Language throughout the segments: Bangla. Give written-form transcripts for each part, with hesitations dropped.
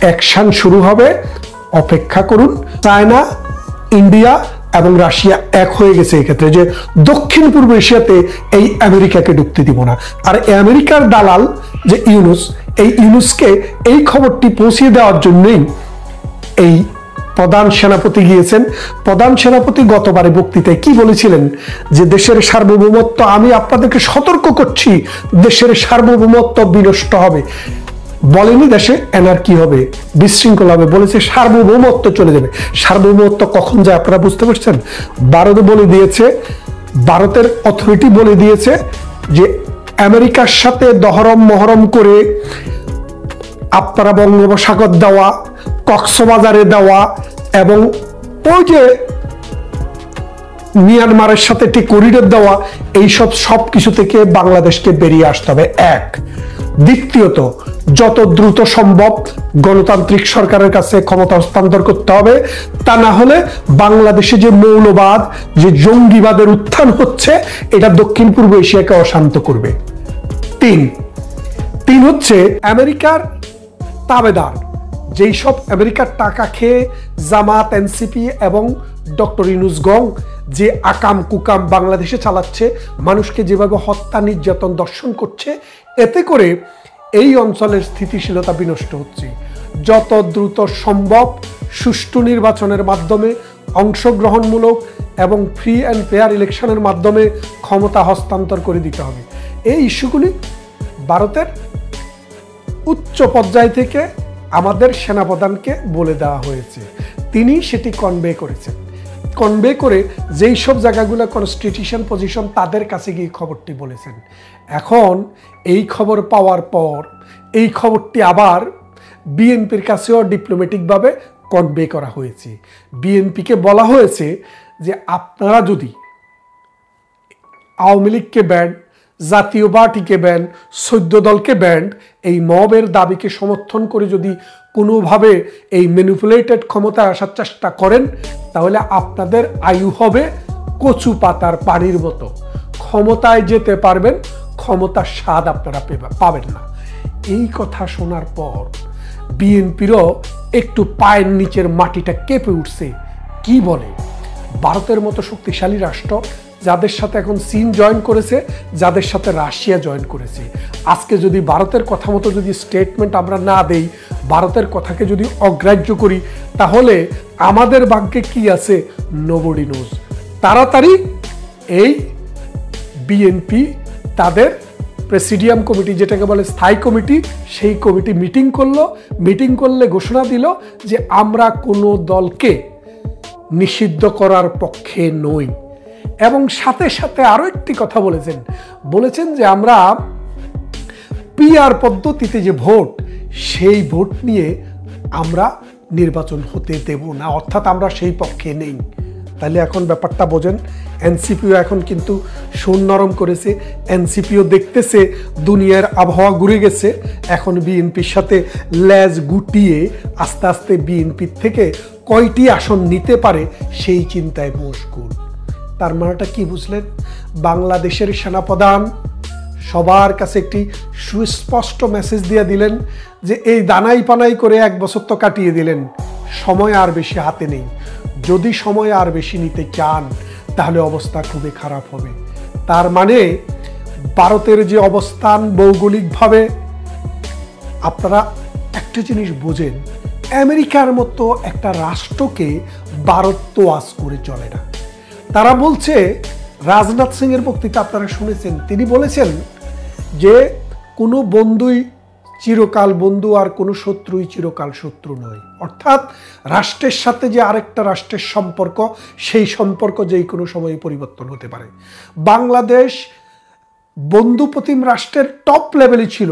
অ্যাকশন শুরু হবে, অপেক্ষা করুন। চায়না, ইন্ডিয়া এবং রাশিয়া এক হয়ে গেছে এক্ষেত্রে যে দক্ষিণ পূর্ব এশিয়াতে এই আমেরিকাকে ঢুকতে দিব না। আর আমেরিকার দালাল যে ইউনুস, এই ইউনুসকে এই খবরটি পৌঁছে দেওয়ার জন্যই এই প্রধান সেনাপতি গিয়েছেন। প্রধান সেনাপতি গতবারে বক্তৃতায় কি বলেছিলেন যে দেশের সার্বভৌমত্ব, আমি আপনাদেরকে সতর্ক করছি, দেশের সার্বভৌমত্ব বিনষ্ট হবে। বলেনি দেশে এনার্কি হবে, বিশৃঙ্খল হবে, বলেছে সার্বভৌমত্ব চলে যাবে। সার্বভৌমত্ব কখন যায় আপনারা বুঝতে পারছেন? ভারত বলে দিয়েছে, ভারতের অথরিটি বলে দিয়েছে যে আমেরিকার সাথে দহরম মহরম করে আপনারা বঙ্গোপসাগর দেওয়া, কক্সবাজারে দেওয়া এবং ওই যে মিয়ানমারের সাথে একটি করিডোর দেওয়া, এইসব সব কিছু থেকে বাংলাদেশকে বেরিয়ে আসতে হবে। এক, দ্বিতীয়ত যত দ্রুত সম্ভব গণতান্ত্রিক সরকারের কাছে ক্ষমতা হস্তান্তর করতে হবে, তা না হলে বাংলাদেশে যে মৌলবাদ, যে জঙ্গিবাদের উত্থান হচ্ছে, এটা দক্ষিণ পূর্ব এশিয়াকে অশান্ত করবে। তিন হচ্ছে আমেরিকার তাবেদার, যেই সব আমেরিকার টাকা খেয়ে জামাত, এনসিপি এবং ডক্টর ইউনূস গং যে আকাম কুকাম বাংলাদেশে চালাচ্ছে, মানুষকে যেভাবে হত্যা, নির্যাতন, দর্শন করছে, এতে করে এই অঞ্চলের স্থিতিশীলতা বিনষ্ট হচ্ছে। যত দ্রুত সম্ভব সুষ্ঠু নির্বাচনের মাধ্যমে, অংশগ্রহণমূলক এবং ফ্রি অ্যান্ড ফেয়ার ইলেকশনের মাধ্যমে ক্ষমতা হস্তান্তর করে দিতে হবে। এই ইস্যুগুলি ভারতের উচ্চ পর্যায় থেকে আমাদের সেনাপ্রধানকে বলে দেওয়া হয়েছে, তিনি সেটি কনভে করেছেন। কনভে করে যেই সব জায়গাগুলো কনস্টিটিউশন পজিশন, তাদের কাছে গিয়ে খবরটি বলেছেন। এখন এই খবর পাওয়ার পর এই খবরটি আবার বিএনপির কাছেও ডিপ্লোম্যাটিকভাবে কনভে করা হয়েছে। বিএনপিকে বলা হয়েছে যে আপনারা যদি আওয়ামী লীগকে ব্যান্ড, জাতীয় পার্টিকে ব্যান্ড, 14 দলকে ব্যান্ড, এই মবের দাবিকে সমর্থন করে যদি কোনোভাবে এই ম্যানিপুলেটেড ক্ষমতায় আসার চেষ্টা করেন, তাহলে আপনাদের আয়ু হবে কচু পাতার পানির মতো, ক্ষমতায় যেতে পারবেন, ক্ষমতার স্বাদ আপনারা পাবেন না। এই কথা শোনার পর বিএনপিরও একটু পায়ের নিচের মাটিটা কেঁপে উঠছে। কি বলে, ভারতের মতো শক্তিশালী রাষ্ট্র, যাদের সাথে এখন চীন জয়েন করেছে, যাদের সাথে রাশিয়া জয়েন করেছে, আজকে যদি ভারতের কথা মতো যদি স্টেটমেন্ট আমরা না দেই, ভারতের কথাকে যদি অগ্রাহ্য করি, তাহলে আমাদের ভাগ্যে কি আছে নোবডি নোজ। তাড়াতাড়ি এই বিএনপি তাদের প্রেসিডিয়াম কমিটি, যেটাকে বলে স্থায়ী কমিটি, সেই কমিটি মিটিং করলো। মিটিং করলে ঘোষণা দিল যে আমরা কোনো দলকে নিষিদ্ধ করার পক্ষে নই। এবং সাথে সাথে আরো একটি কথা বলেছেন যে আমরা পিআর পদ্ধতিতে যে ভোট, সেই ভোট নিয়ে আমরা নির্বাচন হতে দেব না, অর্থাৎ আমরা সেই পক্ষে নেই। তাহলে এখন ব্যাপারটা বোঝেন, এনসিপিও এখন কিন্তু সুর নরম করেছে। এনসিপিও দেখতেছে দুনিয়ার আবহাওয়া ঘুরে গেছে, এখন বিএনপির সাথে লেজ গুটিয়ে আস্তে আস্তে বিএনপির থেকে কয়টি আসন নিতে পারে সেই চিন্তায় মশগুল। তার মানেটা কি বুঝলেন? বাংলাদেশের সেনাপ্রধান সবার কাছে একটি সুস্পষ্ট মেসেজ দিয়ে দিলেন যে এই দানাই পানাই করে 1 বছর তো কাটিয়ে দিলেন, সময় আর বেশি হাতে নেই। যদি সময় আর বেশি নিতে চান, তাহলে অবস্থা খুবই খারাপ হবে। তার মানে ভারতের যে অবস্থান ভৌগোলিকভাবে, আপনারা একটা জিনিস বোঝেন, আমেরিকার মতো একটা রাষ্ট্রকে ভারত তো আজ করে চলে না। তারা বলছে, রাজনাথ সিং এর বক্তৃতা আপনারা শুনেছেন, তিনি বলেছেন যে কোনো বন্ধুই চিরকাল বন্ধু আর কোনো শত্রুই চিরকাল শত্রু নয়। অর্থাৎ রাষ্ট্রের সাথে যে আরেকটা রাষ্ট্রের সম্পর্ক, সেই সম্পর্ক যেই কোনো সময় পরিবর্তন হতে পারে। বাংলাদেশ বন্ধুপ্রতিম রাষ্ট্রের টপ লেভেলে ছিল,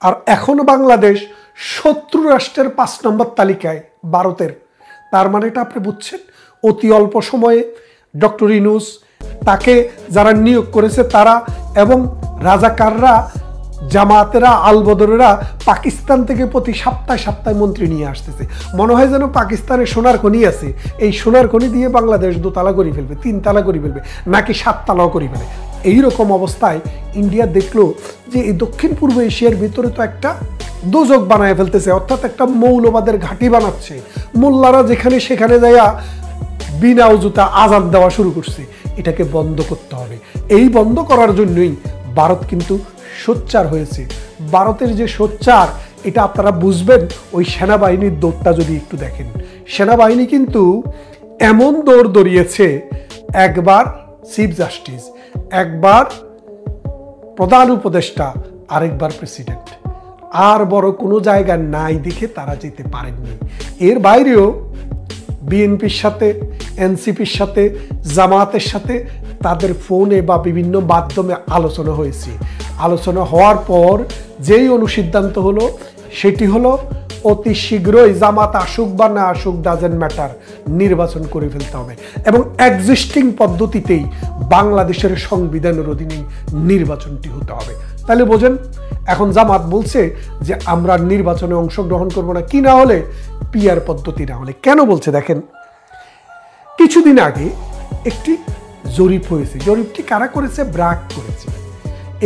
আর এখনো বাংলাদেশ শত্রু রাষ্ট্রের 5 নম্বর তালিকায় ভারতের। তার মানে এটা আপনি বুঝছেন, অতি অল্প সময়ে ডক্টর ইউনূস, তাকে যারা নিয়োগ করেছে তারা, এবং রাজাকাররা, জামাতেরা, আলবদরেরা পাকিস্তান থেকে প্রতি সপ্তাহে মন্ত্রী নিয়ে আসতেছে। মনে হয় যেন পাকিস্তানে সোনার খনি আছে, এই সোনার খনি দিয়ে বাংলাদেশ 2 তালা করে ফেলবে, 3 তালা করে ফেলবে, নাকি 7 তালাও করে ফেলে। এইরকম অবস্থায় ইন্ডিয়া দেখলো যে এই দক্ষিণ পূর্ব এশিয়ার ভিতরে তো একটা দোজক বানায় ফেলতেছে, অর্থাৎ একটা মৌলবাদের ঘাঁটি বানাচ্ছে। মোল্লারা যেখানে সেখানে যাইয়া বিনা উজুতা আজান দেওয়া শুরু করছে। এটাকে বন্ধ করতে হবে। এই বন্ধ করার জন্যই ভারত কিন্তু সোচ্চার হয়েছে। ভারতের যে সোচ্চার এটা আপনারা বুঝবেন ওই সেনাবাহিনীর দৌড়টা যদি একটু দেখেন। সেনাবাহিনী কিন্তু এমন দৌড় দৌড়িয়েছে, একবার চিফ জাস্টিস, একবার প্রধান উপদেষ্টা, আরেকবার প্রেসিডেন্ট, আর বড় কোনো জায়গা নাই দেখে তারা যেতে পারেননি। এর বাইরেও বিএনপির সাথে, এনসিপির সাথে, জামায়াতের সাথে তাদের ফোনে বা বিভিন্ন মাধ্যমে আলোচনা হয়েছে। আলোচনা হওয়ার পর যেই অনুসিদ্ধান্ত হলো সেটি হলো অতি শীঘ্রই জামাত আসুক বা না আসুক ডাজেন্ট ম্যাটার, নির্বাচন করে ফেলতে হবে এবং এক্সিস্টিং পদ্ধতিতেই বাংলাদেশের সংবিধানের অধীনেই নির্বাচনটি হতে হবে। তাহলে বোঝেন, এখন জামাত বলছে যে আমরা নির্বাচনে অংশগ্রহণ করব না, কি না হলে পিআর পদ্ধতি না হলে। কেন বলছে দেখেন, কিছুদিন আগে একটি জরিপ হয়েছে। জরিপটি কারা করেছে? ব্র্যাক করেছে।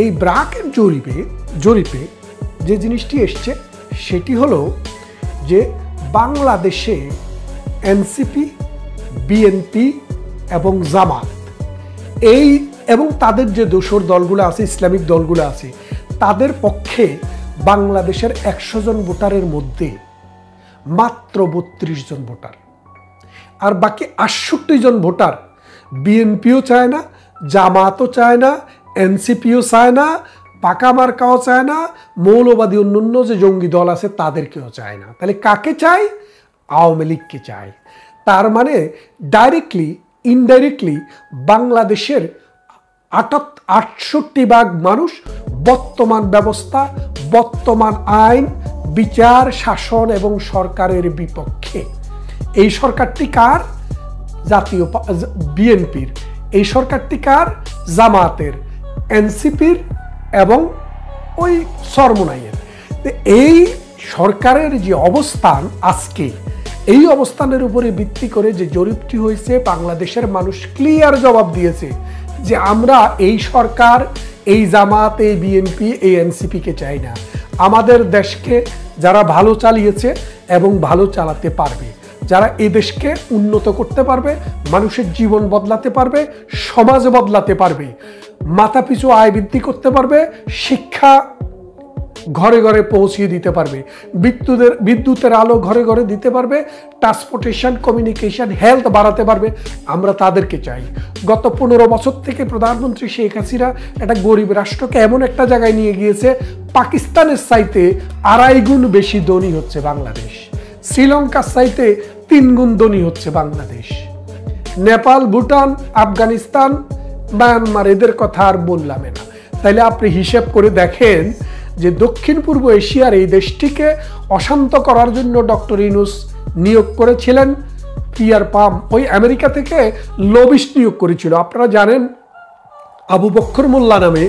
এই ব্র্যাকের জরিপে যে জিনিসটি এসছে সেটি হলো যে বাংলাদেশে এনসিপি, বিএনপি এবং জামাত এবং তাদের যে দোসর দলগুলো আছে, ইসলামিক দলগুলো আছে, তাদের পক্ষে বাংলাদেশের 100 জন ভোটারের মধ্যে মাত্র 32 জন ভোটার, আর বাকি 68 জন ভোটার বিএনপিও চায় না, জামাতও চায় না, এনসিপিও চায় না, পাকা মার্কাও চায় না, মৌলবাদী অন্যান্য যে জঙ্গি দল আছে তাদেরকেও চায় না। তাহলে কাকে চায়? আওয়ামী লীগকে চায়। তার মানে ডাইরেক্টলি ইনডাইরেক্টলি বাংলাদেশের 68% মানুষ বর্তমান ব্যবস্থা, বর্তমান আইন, বিচার, শাসন এবং সরকারের বিপক্ষে। এই সরকারটি কার? জাতীয় বিএনপির। এই সরকারটি কার? জামাতের, এনসিপির এবং ওই সরমনাইয়ের। এই সরকারের যে অবস্থান আজকে, এই অবস্থানের উপরে ভিত্তি করে যে জরিপটি হয়েছে, বাংলাদেশের মানুষ ক্লিয়ার জবাব দিয়েছে যে আমরা এই সরকার, এই জামাত, এই বিএনপি, এই এনসিপিকে চাই না। আমাদের দেশকে যারা ভালো চালিয়েছে এবং ভালো চালাতে পারবে, যারা এই দেশকে উন্নত করতে পারবে, মানুষের জীবন বদলাতে পারবে, সমাজ বদলাতে পারবে, মাথাপিছু আয় বৃদ্ধি করতে পারবে, শিক্ষা ঘরে ঘরে পৌঁছিয়ে দিতে পারবে, বিদ্যুতের আলো ঘরে ঘরে দিতে পারবে, ট্রান্সপোর্টেশন, কমিউনিকেশন, হেলথ বাড়াতে পারবে, আমরা তাদেরকে চাই। গত 15 বছর থেকে প্রধানমন্ত্রী শেখ হাসিনা একটা গরিব রাষ্ট্রকে এমন একটা জায়গায় নিয়ে গিয়েছে, পাকিস্তানের চাইতে 2.5 গুণ বেশি ধনী হচ্ছে বাংলাদেশ, শ্রীলঙ্কার চাইতে 3 গুণ ধনী হচ্ছে বাংলাদেশ, নেপাল, ভুটান, আফগানিস্তান, মায়ানমার, এদের কথা আর বললাম না। তাইলে আপনি হিসেব করে দেখেন যে দক্ষিণ পূর্ব এশিয়ার এই দেশটিকে অশান্ত করার জন্য ডক্টর ইউনূস নিয়োগ করেছিলেন পিয়ার পাম, ওই আমেরিকা থেকে লবিস্ট নিয়োগ করেছিল। আপনারা জানেন আবু বক্কর মোল্লা নামে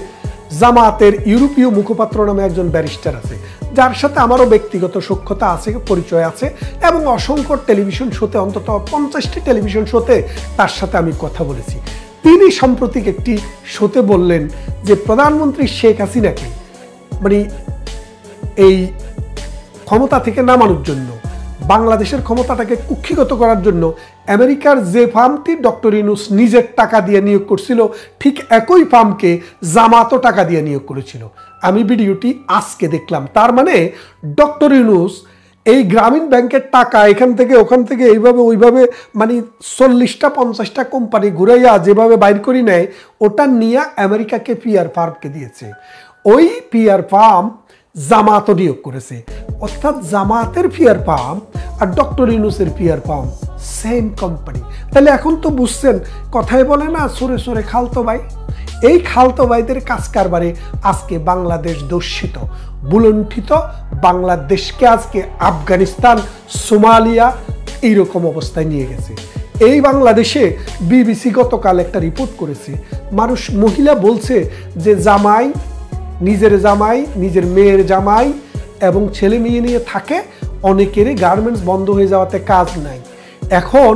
জামাতের ইউরোপীয় মুখপাত্র নামে একজন ব্যারিস্টার আছে, যার সাথে আমারও ব্যক্তিগত সখ্যতা আছে, পরিচয় আছে, এবং অসংখ্য টেলিভিশন শোতে, অন্তত 50টি টেলিভিশন শোতে তার সাথে আমি কথা বলেছি। তিনি সাম্প্রতিক একটি শোতে বললেন যে প্রধানমন্ত্রী শেখ হাসিনাকে মানে এই ক্ষমতা থেকে নামানোর জন্য, বাংলাদেশের ক্ষমতাটাকে কুক্ষিগত করার জন্য আমেরিকার যে ফার্মটি ডক্টর ইউনূস নিজের টাকা দিয়ে নিয়োগ করছিল, ঠিক একই ফার্মকে জামাতও টাকা দিয়ে নিয়োগ করেছিল। আমি ভিডিওটি আজকে দেখলাম। তার মানে ডক্টর ইউনূস এই গ্রামীণ ব্যাংকের টাকা এখান থেকে ওখান থেকে এইভাবে ওইভাবে মানে 40টা 50টা কোম্পানি ঘুরাইয়া যেভাবে বাইর করি নেয়, ওটা নিয়ে আমেরিকাকে পিয়ার ফার্মকে দিয়েছে। ওই পিয়ার ফার্ম জামাতও নিয়োগ করেছে, অর্থাৎ জামাতের পিয়ার ফার্ম আর ডক্টর ইউনূসের পিয়ার ফার্ম সেম কোম্পানি। তাহলে এখন তো বুঝছেন, কথায় বলে না সরে সরে খালতো ভাই, এই খালতো ভাইদের কাজ কারবারে আজকে বাংলাদেশ দূষিত, বুলণ্ঠিত, বাংলাদেশকে আজকে আফগানিস্তান, সোমালিয়া এইরকম অবস্থায় নিয়ে গেছে। এই বাংলাদেশে বিবিসি গতকাল একটা রিপোর্ট করেছে, মহিলা বলছে যে জামাই, নিজের মেয়ের জামাই এবং ছেলে মেয়ে নিয়ে থাকে, অনেকেরই গার্মেন্টস বন্ধ হয়ে যাওয়াতে কাজ নাই। এখন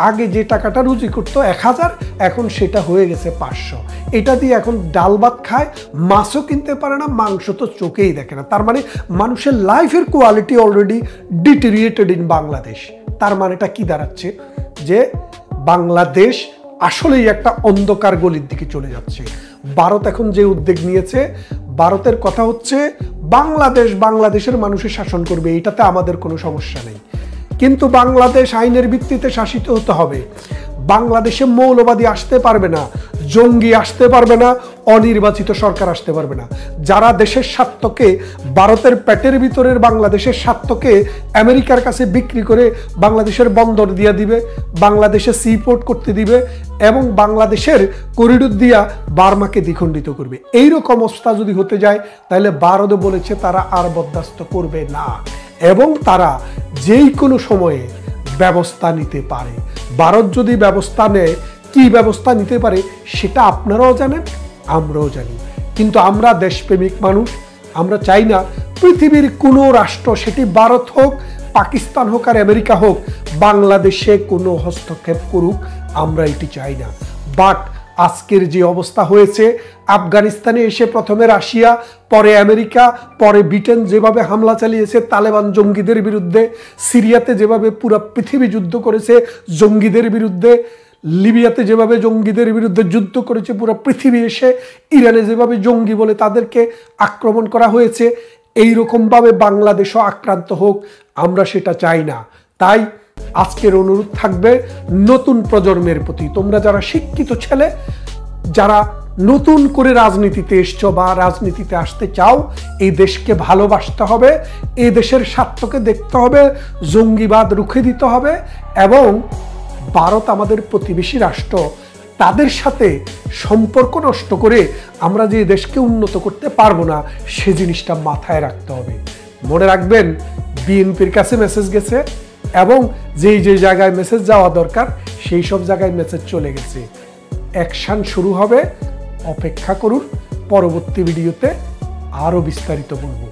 আগে যে টাকাটা রুজি করতো 1000, এখন সেটা হয়ে গেছে 500। এটা দিয়ে এখন ডাল ভাত খায়, মাছও কিনতে পারে না, মাংস তো চোখেই দেখে না। তার মানে মানুষের লাইফের কোয়ালিটি অলরেডি ডিটেরিয়েটেড ইন বাংলাদেশ। তার মানেটা কি দাঁড়াচ্ছে? যে বাংলাদেশ আসলেই একটা অন্ধকার গলির দিকে চলে যাচ্ছে। ভারত এখন যে উদ্যোগ নিয়েছে, ভারতের কথা হচ্ছে বাংলাদেশের মানুষের শাসন করবে, এটাতে আমাদের কোনো সমস্যা নেই, কিন্তু বাংলাদেশ আইনের ভিত্তিতে শাসিত হতে হবে। বাংলাদেশে মৌলবাদী আসতে পারবে না, জঙ্গি আসতে পারবে না, অনির্বাচিত সরকার আসতে পারবে না। যারা দেশের স্বার্থকে, ভারতের পেটের ভিতরের বাংলাদেশের স্বার্থকে আমেরিকার কাছে বিক্রি করে বাংলাদেশের বন্দর দিয়ে দিবে, বাংলাদেশে সি পোর্ট করতে দিবে এবং বাংলাদেশের করিডোর দিয়া বার্মাকে দ্বিখণ্ডিত করবে, এইরকম অবস্থা যদি হতে যায়, তাহলে ভারতও বলেছে তারা আর বরদাস্ত করবে না এবং তারা যেই কোনো সময়ে ব্যবস্থা নিতে পারে। ভারত যদি ব্যবস্থা নেয়, কি ব্যবস্থা নিতে পারে সেটা আপনারাও জানেন, আমরাও জানি। কিন্তু আমরা দেশপ্রেমিক মানুষ, আমরা চাই না পৃথিবীর কোনো রাষ্ট্র, সেটি ভারত হোক, পাকিস্তান হোক আর আমেরিকা হোক, বাংলাদেশে কোনো হস্তক্ষেপ করুক, আমরা এটি চাই না। বাট আজকের যে অবস্থা হয়েছে, আফগানিস্তানে এসে প্রথমে রাশিয়া, পরে আমেরিকা, পরে ব্রিটেন যেভাবে হামলা চালিয়েছে তালেবান জঙ্গিদের বিরুদ্ধে, সিরিয়াতে যেভাবে পুরো পৃথিবী যুদ্ধ করেছে জঙ্গিদের বিরুদ্ধে, লিবিয়াতে যেভাবে জঙ্গিদের বিরুদ্ধে যুদ্ধ করেছে পুরো পৃথিবী, এসে ইরানে যেভাবে জঙ্গি বলে তাদেরকে আক্রমণ করা হয়েছে, এইরকমভাবে বাংলাদেশও আক্রান্ত হোক, আমরা সেটা চাই না। তাই আজকের অনুরোধ থাকবে নতুন প্রজন্মের প্রতি, তোমরা যারা শিক্ষিত ছেলে, যারা নতুন করে রাজনীতিতে এসছো বা রাজনীতিতে আসতে চাও, এই দেশকে ভালোবাসতে হবে, এই দেশের স্বার্থকে দেখতে হবে, জঙ্গিবাদ রুখে দিতে হবে এবং ভারত আমাদের প্রতিবেশী রাষ্ট্র, তাদের সাথে সম্পর্ক নষ্ট করে আমরা যে দেশকে উন্নত করতে পারবো না, সে জিনিসটা মাথায় রাখতে হবে। মনে রাখবেন, বিএনপির কাছে মেসেজ গেছে এবং যেই যে জায়গায় মেসেজ যাওয়া দরকার সেই সব জায়গায় মেসেজ চলে গেছে। অ্যাকশন শুরু হবে, অপেক্ষা করুন, পরবর্তী ভিডিওতে আরও বিস্তারিত বলবো।